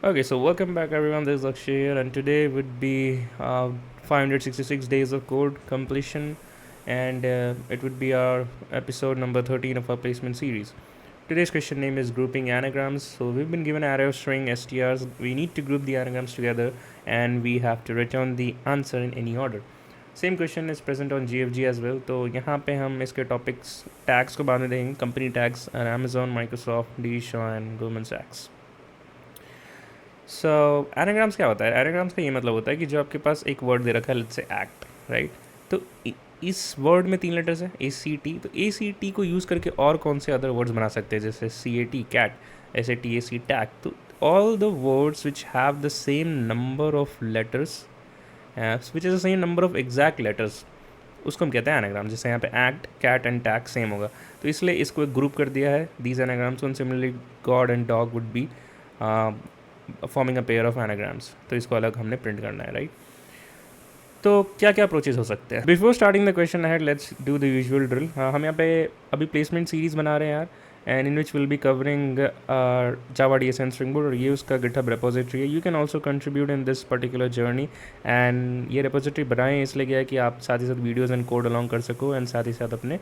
Okay, so welcome back everyone. This is Akshay here, and today would be 566 days of code completion, and it would be our episode number 13 of our placement series. Today's question name is grouping anagrams. So we've been given an array of string strs. We need to group the anagrams together, and we have to return the answer in any order. Same question is present on GFG as well. तो यहाँ पे हम इसके topics tags को बाद में देंगे. Company tags Amazon, Microsoft, D Shaw and Goldman सैक्स. सो एनाग्राम्स क्या होता है? एनाग्राम्स का ये मतलब होता है कि जो आपके पास एक वर्ड दे रखा है, लेट्स से एक्ट, राइट. तो इस वर्ड में 3 लेटर्स है, ACT. तो ACT को यूज़ करके और कौन से अदर वर्ड्स बना सकते हैं, जैसे CAT कैट, SATAC टैग. तो all the words which have the same number of letters, which is the same number of exact letters, उसको हम कहते हैं एनाग्राम. जैसे यहाँ पे एक्ट, कैट एंड टैग सेम होगा, तो इसलिए इसको एक ग्रुप कर दिया है, these anagrams. And similarly god and dog would be forming a pair of anagrams. तो इसको अलग हमने प्रिंट करना है, राइट. तो क्या क्या अप्रोचेस हो सकते हैं? Before starting the question ahead, let's do the usual drill. हम यहाँ पे अभी प्लेसमेंट सीरीज़ बना रहे हैं यार, and in which will be covering Java DSA and spring board. और ये उसका गिटहब रेपोजिटरी है. You can also contribute in this particular journey. And ये रेपोजिटरी बनाएं इसलिए क्या है कि आप साथ ही साथ वीडियोज़ एंड कोड अलॉन्ग कर सको, एंड साथ ही साथ अपने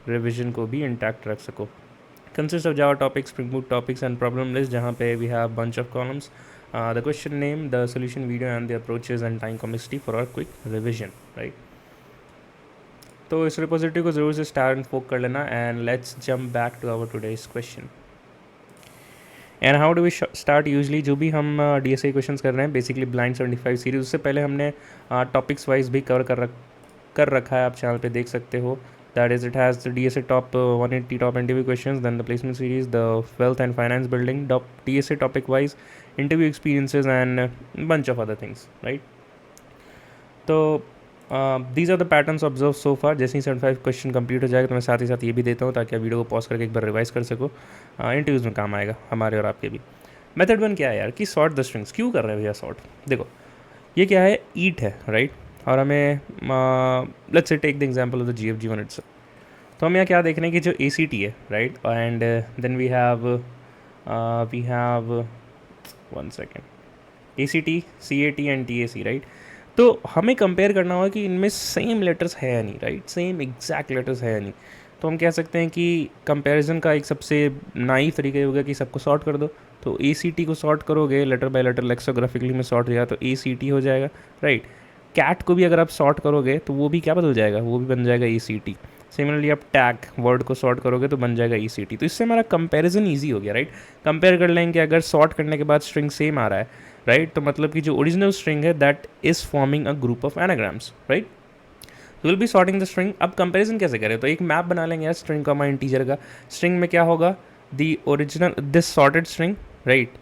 रिविजन को भी इंटैक्ट रख सको. Consists of Java topics, Spring Boot topics and problem list, जहाँ पे we have bunch of columns, the question name, the solution video and the approaches and time complexity for our quick revision, right. तो इस repository को ज़रूर से start and folk कर लेना. And let's jump back to our today's question. And how do we start? Usually जो भी हम DSA क्वेश्चंस कर रहे हैं, बेसिकली ब्लाइंड 75 सीरीज, उससे पहले हमने टॉपिक्स वाइज भी कवर कर रखा है. आप चैनल पे देख सकते हो. That is, it has the DSA top 180 top interview questions, then the placement series, the wealth and finance building, DSA topic wise, interview experiences and bunch of other things, right? तो these are the patterns observed so far. जैसे ही 75 question complete हो जाएगा तो मैं साथ ही साथ ये भी देता हूँ ताकि आप वीडियो को पॉज करके एक बार रिवाइज कर सको. इंटरव्यूज़ में काम आएगा हमारे और आपके भी. मेथड 1 क्या है यार कि सॉर्ट द स्ट्रिंग्स. क्यों कर रहे हैं भैया सॉर्ट? देखो ये क्या है, ईट है, राइट. और हमें let's say take the example of the GFG one it's. तो हम यहाँ क्या देख रहे हैं कि जो ACT है, right, and then we have one second, ACT, CAT and TAC, right. तो हमें कंपेयर करना होगा कि इनमें सेम लेटर्स है या नहीं, राइट, सेम एग्जैक्ट लेटर्स है या नहीं. तो हम कह सकते हैं कि कंपैरिजन का एक सबसे नाइव तरीका होगा कि सबको सॉर्ट कर दो. तो ACT को सॉर्ट करोगे लेटर बाय लेटर, लेक्सोग्राफिकली में सॉर्ट हो जाएगा तो ACT हो जाएगा, राइट. कैट को भी अगर आप सॉर्ट करोगे तो वो भी क्या बदल जाएगा, वो भी बन जाएगा ACT. सिमिलरली आप टैग वर्ड को सॉर्ट करोगे तो बन जाएगा ECT. तो इससे हमारा कंपैरिजन ईजी हो गया, राइट. कंपेयर कर लेंगे, अगर सॉर्ट करने के बाद स्ट्रिंग सेम आ रहा है, राइट, तो मतलब कि जो ओरिजिनल स्ट्रिंग है that is forming a group of anagrams, right. तो will be sorting the string. अब कंपैरिजन कैसे करें? तो एक मैप बना लेंगे यार स्ट्रिंग का इंटीजर का. स्ट्रिंग में क्या होगा, the original this sorted string, right,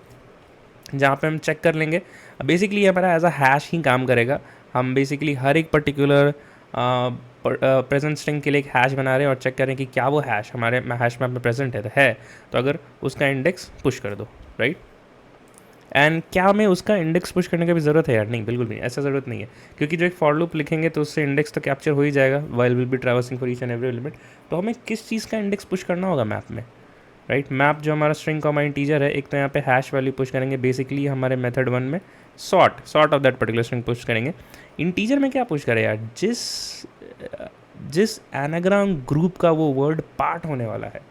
जहाँ पे हम चेक कर लेंगे. बेसिकली हमारा एज अ हैश ही काम करेगा. हम बेसिकली हर एक पर्टिकुलर प्रेजेंट स्ट्रिंग के लिए एक हैश बना रहे हैं और चेक करें कि क्या वो हैश हमारे हैश मैप में प्रेजेंट है तो अगर उसका इंडेक्स पुश कर दो, राइट. एंड क्या हमें उसका इंडेक्स पुश करने की भी ज़रूरत है यार? नहीं, बिल्कुल भी ऐसा ज़रूरत नहीं है, क्योंकि जो एक फॉर लूप लिखेंगे तो उससे इंडेक्स तो कैप्चर हो ही जाएगा while will be traversing for each and every element. तो हमें किस चीज़ का इंडेक्स पुश करना होगा मैप में, राइट. मैप जो हमारा स्ट्रिंग का इंटीजर है, एक तो यहाँ पे हैश वैल्यू पुश करेंगे. बेसिकली हमारे मेथड 1 में sort of that particular string push करेंगे. इंटीजर में क्या पुश करें यार? जिस एनाग्राम ग्रुप का वो वर्ड पार्ट होने वाला है,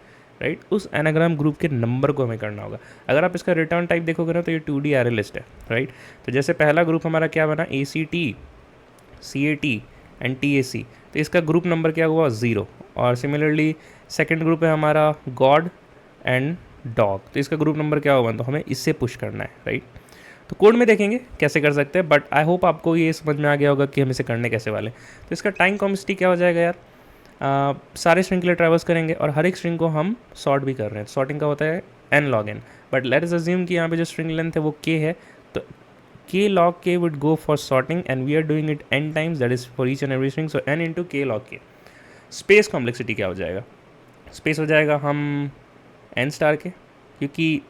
राइट, उस एनाग्राम ग्रुप के नंबर को हमें करना होगा. अगर आप इसका रिटर्न टाइप देखोगे ना तो ये 2D एरे लिस्ट है, राइट. तो जैसे पहला ग्रुप हमारा क्या बना, ACT, CAT एंड TAC. तो इसका ग्रुप नंबर क्या हुआ, 0. और सिमिलरली सेकेंड ग्रुप है हमारा गॉड एंड डॉग. तो इसका ग्रुप नंबर क्या होगा, तो हमें इससे पुश करना है, राइट. तो कोड में देखेंगे कैसे कर सकते हैं, बट आई होप आपको ये समझ में आ गया होगा कि हम इसे करने कैसे वाले. तो इसका टाइम कॉम्प्लेक्सिटी क्या हो जाएगा यार, सारे स्ट्रिंग के लिए ट्रैवर्स करेंगे और हर एक स्ट्रिंग को हम सॉर्ट भी कर रहे हैं. सॉर्टिंग का होता है n log n, but let us assume कि यहाँ पे जो स्ट्रिंग लेंथ है वो k है. तो k log k would go for sorting and we are doing it n times, that is for each and every string, so n into k log k. Space complexity क्या हो जाएगा? Space हो जाएगा हम n star के, क्योंकि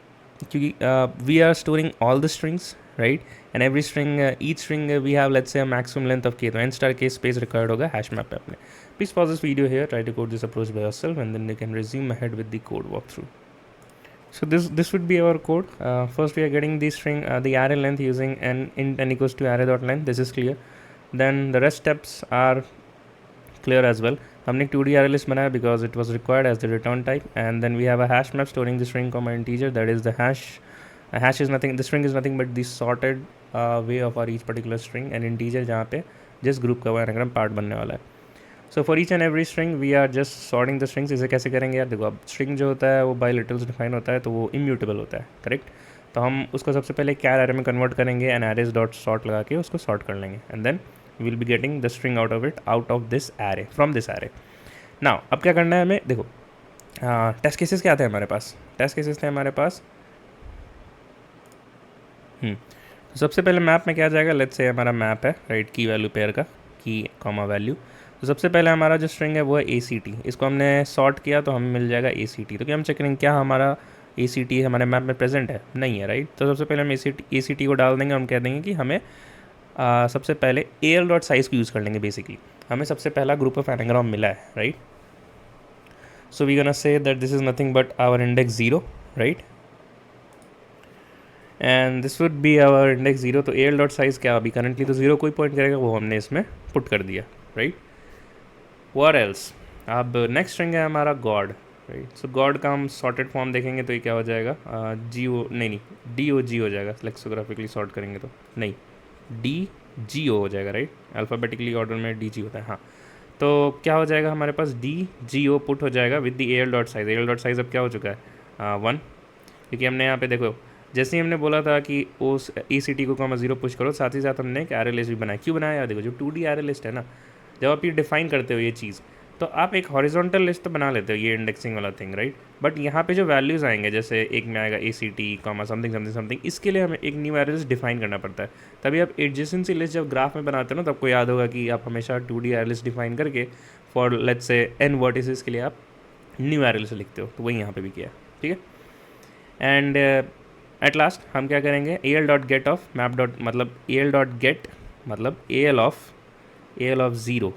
we are storing all the strings, right, and every string each string we have let's say a maximum length of k. तो n star k space required होगा hash map पे अपने. Please pause this video here, try to code this approach by yourself and then you can resume ahead with the code walkthrough. So this would be our code. First we are getting the string, the array length using an int n equals to array dot length. This is clear. Then the rest steps are clear as well. हमने 2D array list बनाया because it was required as the return type, and then we have a hash map storing the string comma integer, that is the hash. A hash is nothing, the string is nothing but the sorted way of our each particular string, and integer जहाँ पे जिस group का वो anagram part बनने वाला है. So for each and every string we are just sorting the strings. इसे कैसे करेंगे यार, देखो अब स्ट्रिंग जो होता है वो बाई लिटल्स डिफाइन होता है, तो वो इम्यूटेबल होता है, करेक्ट. तो हम उसको सबसे पहले कैर एरे में कन्वर्ट करेंगे एंड एरेज डॉट सॉर्ट लगा के उसको सॉर्ट कर लेंगे, and then we will be getting the string out of it, out of this array, from this array. Now अब क्या करना है हमें, देखो टेस्ट केसेस क्या थे हमारे पास. टेस्ट केसेस थे हमारे पास. तो सबसे पहले मैप में क्या जाएगा, लेट्स से हमारा मैप है, राइट, की वैल्यू पेयर का, की कॉमा वैल्यू. तो सबसे पहले हमारा जो स्ट्रिंग है वो है ACT. इसको हमने सॉर्ट किया तो हमें मिल जाएगा ACT. तो क्या हम चेक करेंगे क्या हमारा ACT हमारे मैप में प्रेजेंट है, नहीं है, राइट. तो सबसे पहले हम ACT को डाल देंगे. हम कह देंगे कि हमें सबसे पहले AL डॉट साइज को यूज़ कर लेंगे. बेसिकली हमें सबसे पहला ग्रुप ऑफ एनाग्राम मिला है, right. So we gonna say that this is nothing but our index 0, right, and this would be our index 0. तो AL डॉट साइज क्या अभी करंटली तो 0 कोई पॉइंट करेगा, वो हमने इसमें पुट कर दिया, राइट. What else? अब नेक्स्ट स्ट्रिंग है हमारा गॉड, राइट. सो गॉड का हम सॉर्टेड फॉर्म देखेंगे तो ये क्या हो जाएगा, GO नहीं DOG हो जाएगा. लेक्सोग्राफिकली सॉर्ट करेंगे तो नहीं, DGO हो जाएगा, राइट. अल्फ़ाबेटिकली ऑर्डर में DG होता है, हाँ. तो क्या हो जाएगा हमारे पास, DGO पुट हो जाएगा with the AL dot size. AL dot size अब क्या हो चुका है 1, क्योंकि हमने यहाँ पे देखो जैसे ही हमने बोला था कि उस ACT को कॉमा 0 पुश करो, साथ ही साथ हमने एक एरे लिस्ट भी बनाया. क्यों बनाया यार, देखो जो 2D एरे लिस्ट है ना, जब आप ये डिफाइन करते हो ये चीज़, तो आप एक हॉरिजॉन्टल लिस्ट तो बना लेते हो, ये इंडेक्सिंग वाला थिंग, राइट. बट यहाँ पे जो वैल्यूज़ आएंगे, जैसे एक में आएगा ACT comma something something something, इसके लिए हमें एक न्यू एरे लिस्ट डिफाइन करना पड़ता है. तभी आप एडजेसेंसी लिस्ट जब ग्राफ में बनाते हो ना, तो आपको याद होगा कि आप हमेशा 2D एरे लिस्ट डिफाइन करके for let's say n vertices के लिए आप न्यू एरे लिस्ट लिखते हो. तो वही यहाँ पे भी किया, ठीक है. एंड एट लास्ट हम क्या करेंगे, AL dot gate of map dot, मतलब AL डॉट गेट मतलब AL ऑफ 0,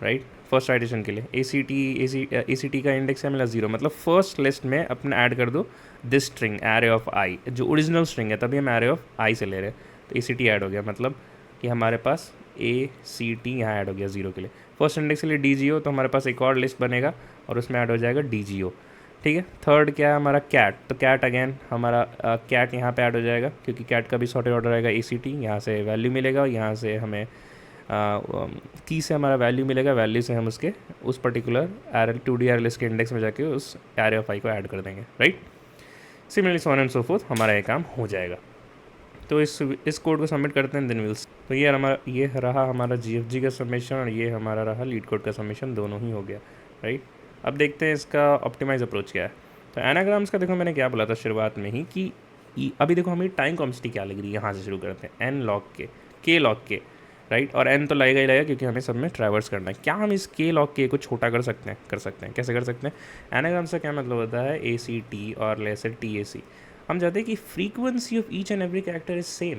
राइट. फर्स्ट आइटेशन के लिए ACT का इंडेक्स है मिला 0, मतलब फर्स्ट लिस्ट में अपने ऐड कर दो दिस स्ट्रिंग एरे ऑफ आई, जो ओरिजिनल स्ट्रिंग है, तभी हम एरे ऑफ आई से ले रहे हैं. तो ACT ऐड हो गया, मतलब कि हमारे पास ACT यहाँ ऐड हो गया 0 के लिए. फर्स्ट इंडेक्स के लिए DGO, तो हमारे पास एक और लिस्ट बनेगा और उसमें ऐड हो जाएगा DGO, ठीक है. थर्ड क्या है हमारा कैट. तो कैट अगेन हमारा कैट यहाँ पे ऐड हो जाएगा, क्योंकि कैट का भी सॉर्टेड ऑर्डर आएगा ACT. यहाँ से वैल्यू मिलेगा और यहाँ से हमें की से हमारा वैल्यू मिलेगा, वैल्यू से हम उसके उस particular array 2D array list के इंडेक्स में जाके उस एरे ऑफ आई को ऐड कर देंगे, right. Similarly so on and so fourth हमारा ये काम हो जाएगा. तो इस कोड को सबमिट करते हैं, देन विल्स. तो ये रहा हमारा GFG का सबमिशन और ये हमारा रहा लीड कोड का सबमिशन, दोनों ही हो गया, राइट. अब देखते हैं इसका ऑप्टिमाइज अप्रोच क्या है. तो एनाग्राम्स का देखो मैंने क्या बोला था शुरुआत में ही कि अभी देखो हमें टाइम कॉम्प्लेक्सिटी क्या लग रही है. यहाँ से शुरू करते हैं n log k log k, right. और n तो लगेगा ही लगेगा क्योंकि हमें सब में ट्रैवर्स करना है. क्या हम इस k log k को छोटा कर सकते हैं. कैसे कर सकते हैं. एनाग्राम्स का क्या मतलब होता है, ACT और लेसे TAC. हम चाहते हैं कि frequency of each and every character is same,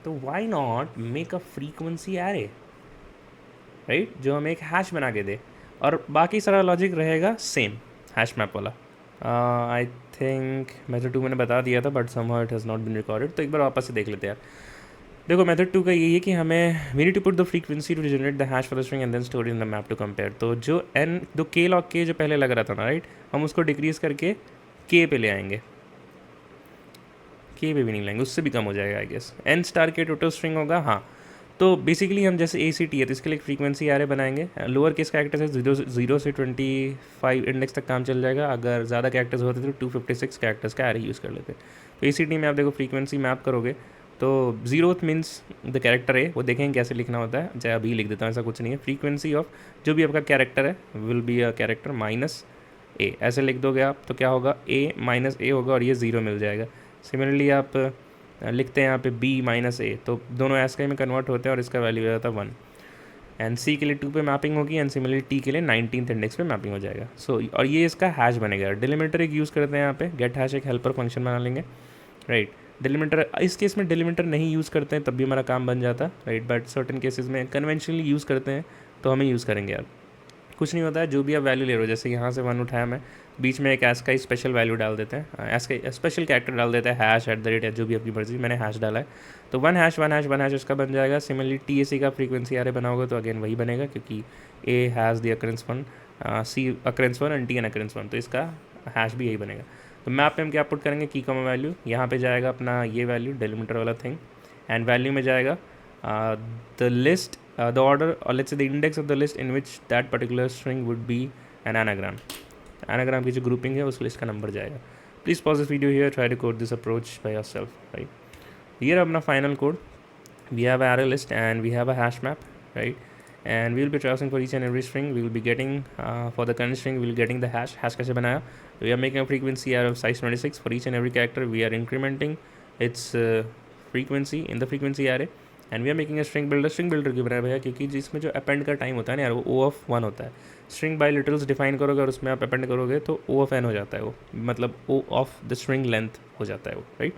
तो why not make a frequency array, right, जो हमें एक हैश बना के दे और बाकी सारा लॉजिक रहेगा सेम हैश मैप वाला. आई थिंक मेथड 2 मैंने बता दिया था, but somehow it has not been recorded. तो एक बार वापस से देख लेते हैं यार. देखो मेथड 2 का यही है कि हमें we need to put the frequency to generate the hash for the string and then store in the map to compare. तो जो k log k जो पहले लग रहा था ना, राइट, हम उसको डिक्रीज करके k पे ले आएंगे. k पे भी नहीं लाएंगे, उससे भी कम हो जाएगा I guess. n star k total string होगा, हाँ. तो बेसिकली हम जैसे ACT है तो इसके लिए एक फ्रीक्वेंसी एरे बनाएंगे. लोअर केस कैरेक्टर्स है 0 से 25 इंडेक्स तक काम चल जाएगा. अगर ज़्यादा कैरेक्टर्स होते तो 256 कैरेक्टर्स का एरे यूज़ कर लेते. तो ACT में आप देखो फ्रीक्वेंसी मैप करोगे तो 0th मीन्स द कैरेक्टर है, वो देखेंगे कैसे लिखना होता है. चाहे अभी लिख देता हूँ, ऐसा कुछ नहीं है. फ्रीक्वेंसी ऑफ जो भी आपका कैरेक्टर है will be a character minus A, ऐसे लिख दोगे आप तो क्या होगा, A माइनस A होगा और ये 0 मिल जाएगा. सिमिलरली आप लिखते हैं यहाँ पे B माइनस A, तो दोनों एसके में कन्वर्ट होते हैं और इसका वैल्यू हो जाता है 1. एंड C के लिए 2 पे मैपिंग होगी एंड सिमिलरली T के लिए 19th इंडेक्स पे मैपिंग हो जाएगा. सो और ये इसका हैश बनेगा. डिलीमीटर एक यूज़ करते हैं यहाँ पे, गेट हैश एक हेल्पर फंक्शन बना लेंगे, राइट. डिलीमीटर इस केस में डिलीमीटर नहीं यूज़ करते हैं तब भी हमारा काम बन जाता, राइट. बट सर्टेन केसेस में कन्वेंशनली यूज़ करते हैं तो हमें यूज़ करेंगे यार. कुछ नहीं होता है, जो भी आप वैल्यू ले रहे हो, जैसे यहाँ से 1 उठाया मैं, बीच में एक ऐस का ही स्पेशल वैल्यू डाल देते हैं, ऐस का स्पेशल कैरेक्टर डाल देते हैं, हैश एट द रेट या जो भी आपकी मर्जी, मैंने हैश डाला है, तो 1#1#1# उसका बन जाएगा। सिमिलरली TAC का फ्रीक्वेंसी एरे बनाओगे तो अगेन वही बनेगा, क्योंकि A has the occurrence 1, C occurrence 1 and T an occurrence 1, तो इसका हैश भी यही बनेगा। तो मैप में हम क्या पुट करेंगे, की कॉमा वैल्यू, यहाँ पे जाएगा अपना ये वैल्यू डेलीमीटर वाला थिंग, एंड वैल्यू में जाएगा the list, the order, or let's say the index of the list in which that particular string would be an anagram. Anagram की जो grouping है उस list का number जाएगा. Please pause this video here, try to code this approach by yourself, right? Here अपना final code, we have an array list and we have a hash map, right? And we will be traversing for each and every string. We will be getting for the current string we will be getting the hash. Hash कैसे बनाया? We are making a frequency array of size 26 for each and every character. We are incrementing its frequency in the frequency array. And we are making a string builder. String builder क्यों बनाया भैया? क्योंकि जिसमें जो append का time होता है ना यार, वो O(1) होता है। स्ट्रिंग बाय लिटरल्स डिफाइन करोगे और उसमें आप अपेंड करोगे तो O(n) हो जाता है वो, मतलब O of the string length हो जाता है वो, राइट।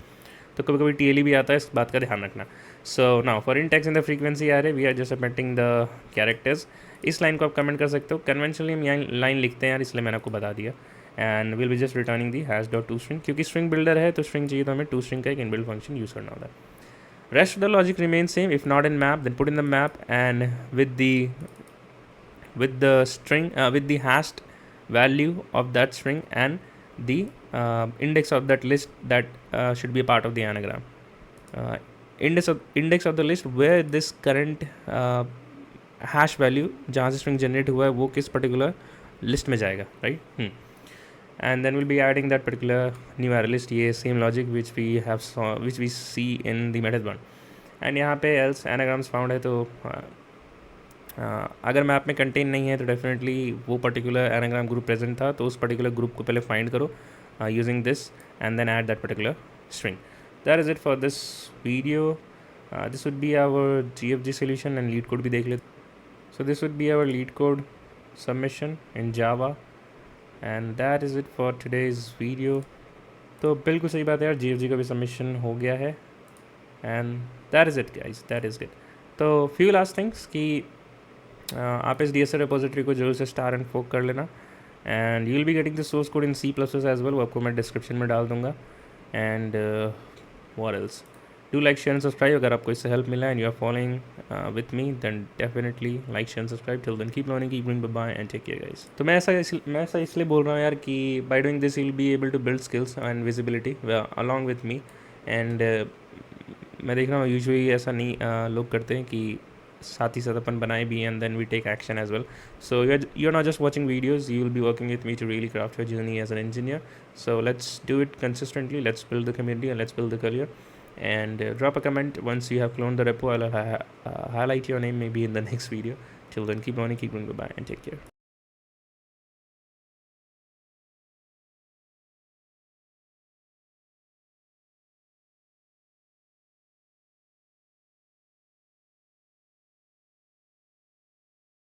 तो कभी कभी TLE भी आता है, इस बात का ध्यान रखना। So now for in text in the frequency आ रहे we are just appending the characters. इस लाइन को आप कमेंट कर सकते हो। कन्वेंशनली हम यहाँ लाइन लिखते हैं यार, इसलिए मैंने आपको बता दिया। And will be just returning the हैश.toString, क्योंकि स्ट्रिंग बिल्डर है तो स्ट्रिंग चाहिए तो हमें toString का एक इनबिल्ट फंक्शन यूज़ करना होता है। Rest of the logic remains same. If not in map, then put in the map, and with the string with the hashed value of that string and the index of that list that should be a part of the anagram. Index of the list where this current hash value जहाँ से string generate हुआ है वो किस particular list में जाएगा, right? And then we'll be adding that particular new array list, ये same logic which we see in the method 1. and यहाँ पे else anagrams found है, तो अगर मैप में कंटेन नहीं है तो डेफिनेटली वो पर्टिकुलर anagram ग्रुप प्रेजेंट था, तो उस पर्टिकुलर ग्रुप को पहले फाइंड करो using this and then add that particular string. That is it for this video. This would be our GFG solution and LeetCode भी देख लेते। So this would be our LeetCode submission in Java and that is it for today's video. तो बिल्कुल सही बात है यार, GFG का भी सबमिशन हो गया है and that is it guys, that is it. तो फ्यू लास्ट थिंग्स कि आप इस DSL रिपोजिटरी को जरूर से स्टार एंड फोक कर लेना and you will be getting the source code in C++ as well, वो आपको मैं डिस्क्रिप्शन में डाल दूंगा। And what else, do like share and subscribe. अगर आपको इससे हेल्प मिला and you are following with me then definitely like share and subscribe. Till then keep learning, keep doing, bye bye and take care guys. तो मैं ऐसा इसलिए बोल रहा हूँ यार कि by doing this you will be able to build skills and visibility along with me. And मैं देख रहा हूँ यूजुअली ऐसा नहीं लोग करते हैं कि साथ ही साथ अपन बनाए भी and then we take action as well. So you're not just watching videos, you will be working with me to really craft your journey as an engineer. So let's do it consistently, let's build the community and let's build the career. And drop a comment once you have cloned the repo. I'll highlight your name maybe in the next video. Till then, keep learning, keep doing, goodbye and take care.